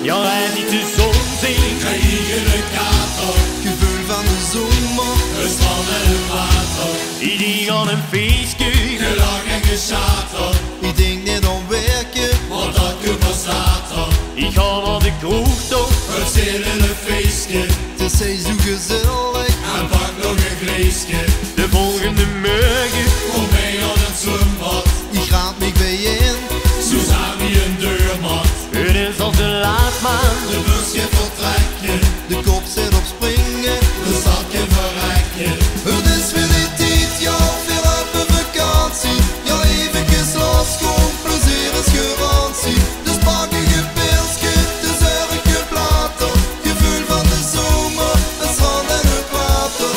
Ja, en niet de zon zien, krijg je een kater. Gevoel van de zomer, Een strand en een water. iedereen aan een feestje. Gelach en geschater. ik denk niet aan werken, Want dat komt later. Ik ga naar de kroeg toch, We zitten een feestje. het is zo gezellig. En pak nog een glaasje. de volgende morgen. Kom mee aan het zwembad. Ik raad me bijeen, Zo zijn we een deurmat. Het is al te laat man, De bus gaat vertrekken. de kop zit op springen. De stad kan verrekken. Het is weer die tijd, ja, veel op een vakantie. Ja, eventjes los, gewoon plezier is garantie. Dus pak een gepeelsje, de zurke platen. Gevoel van de zomer, het strand en het water.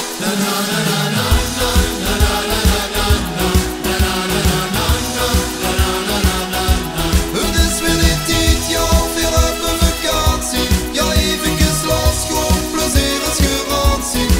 Het is weer die tijd, ja, veel op een vakantie. Ja, eventjes los, gewoon plezier is garantie.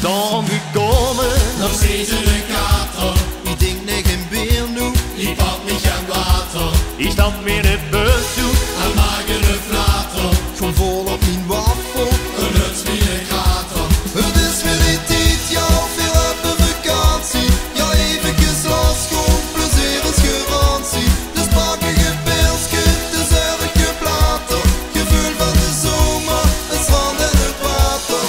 dan gekomen. Nog steeds een kater. Ik denk niet geen bier nu. Die pakt niet aan water. Ik stap weer de bus toe, En maak een flater. Gewoon vol op mijn wafel. Een huts wie een krater. Het is weer die tijd, ja, veel op een vakantie. Ja, eventjes los, gewoon plezier is garantie. Dus pak een gepeelsje, de zurke platen. Gevoel van de zomer, het strand en het water.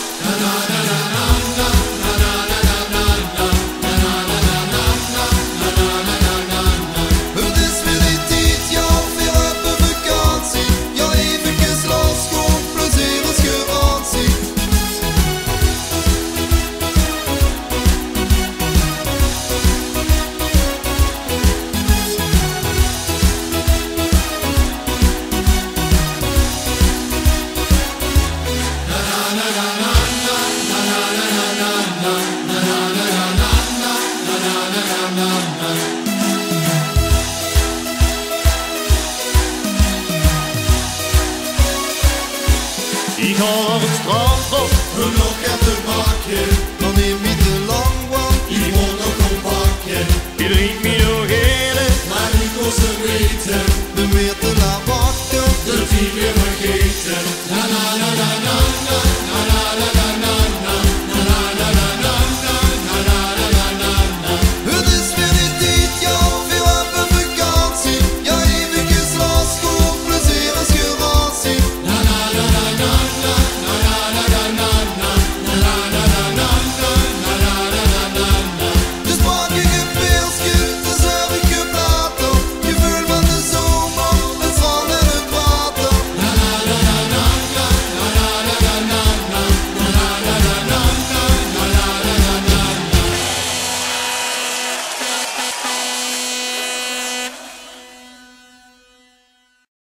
Het is weer die tijd, ja, veel op een vakantie. Ja, eventjes los, gewoon plezier is garantie. ik ga naar het strand op. Een nog en te bakje. Dan neem ik te lang, want Die moet nog een bakje. Je drinkt me nog heden, Maar ik wil ze weten. ben weer te laat wachten. De tien weer vergeten. Na na na na na.